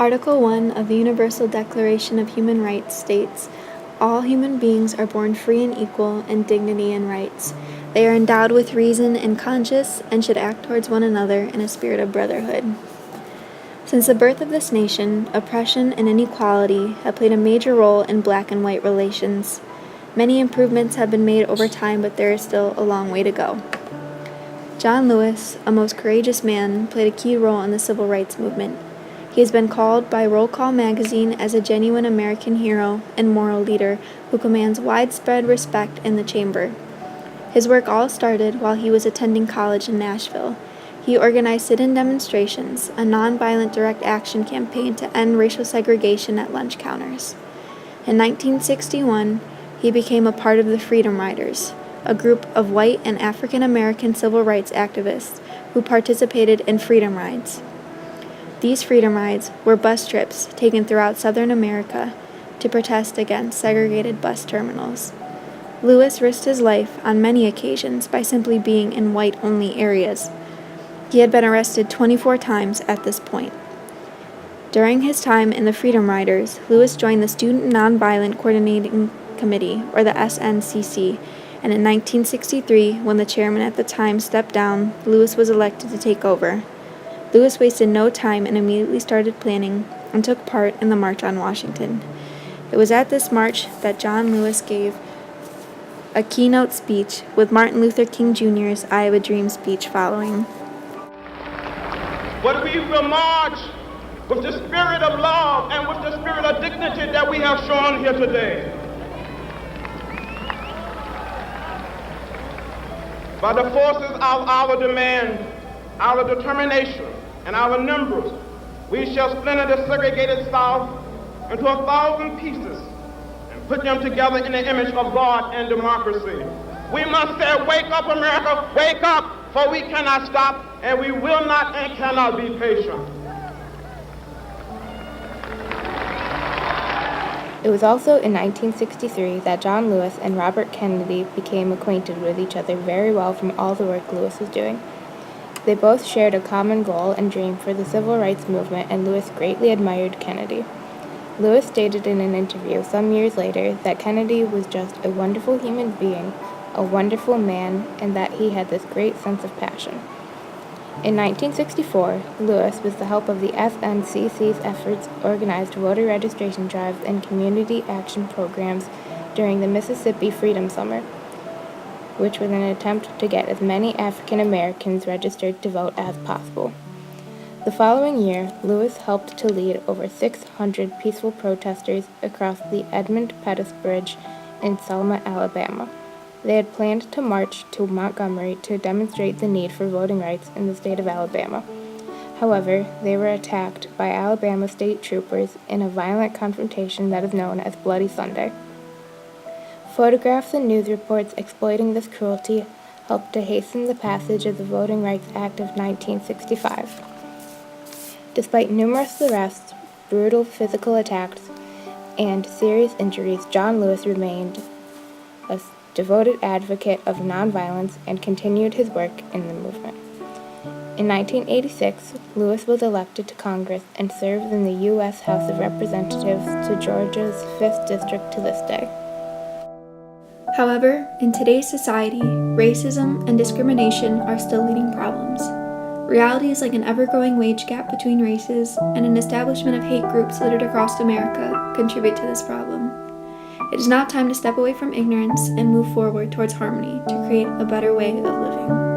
Article 1 of the Universal Declaration of Human Rights states, "All human beings are born free and equal in dignity and rights. They are endowed with reason and conscience and should act towards one another in a spirit of brotherhood." Since the birth of this nation, oppression and inequality have played a major role in black and white relations. Many improvements have been made over time, but there is still a long way to go. John Lewis, a most courageous man, played a key role in the civil rights movement. He has been called by Roll Call magazine as a genuine American hero and moral leader who commands widespread respect in the chamber. His work all started while he was attending college in Nashville. He organized sit-in demonstrations, a nonviolent direct action campaign to end racial segregation at lunch counters. In 1961, he became a part of the Freedom Riders, a group of white and African American civil rights activists who participated in freedom rides. These freedom rides were bus trips taken throughout Southern America to protest against segregated bus terminals. Lewis risked his life on many occasions by simply being in white-only areas. He had been arrested 24 times at this point. During his time in the Freedom Riders, Lewis joined the Student Nonviolent Coordinating Committee, or the SNCC, and in 1963, when the chairman at the time stepped down, Lewis was elected to take over. Lewis wasted no time and immediately started planning and took part in the March on Washington. It was at this march that John Lewis gave a keynote speech, with Martin Luther King Jr.'s I Have a Dream speech following. But we will march with the spirit of love and with the spirit of dignity that we have shown here today. By the forces of our demand, our determination, and our numbers, we shall splinter the segregated South into 1,000 pieces and put them together in the image of God and democracy. We must say, wake up, America, wake up, for we cannot stop, and we will not and cannot be patient. It was also in 1963 that John Lewis and Robert Kennedy became acquainted with each other very well from all the work Lewis was doing. They both shared a common goal and dream for the civil rights movement, and Lewis greatly admired Kennedy. Lewis stated in an interview some years later that Kennedy was just a wonderful human being, a wonderful man, and that he had this great sense of passion. In 1964, Lewis, with the help of the SNCC's efforts, organized voter registration drives and community action programs during the Mississippi Freedom Summer, which was an attempt to get as many African Americans registered to vote as possible. The following year, Lewis helped to lead over 600 peaceful protesters across the Edmund Pettus Bridge in Selma, Alabama. They had planned to march to Montgomery to demonstrate the need for voting rights in the state of Alabama. However, they were attacked by Alabama state troopers in a violent confrontation that is known as Bloody Sunday. Photographs and news reports exploiting this cruelty helped to hasten the passage of the Voting Rights Act of 1965. Despite numerous arrests, brutal physical attacks, and serious injuries, John Lewis remained a devoted advocate of nonviolence and continued his work in the movement. In 1986, Lewis was elected to Congress and serves in the U.S. House of Representatives to Georgia's 5th District to this day. However, in today's society, racism and discrimination are still leading problems. Reality is like an ever-growing wage gap between races, and an establishment of hate groups littered across America contribute to this problem. It is now time to step away from ignorance and move forward towards harmony to create a better way of living.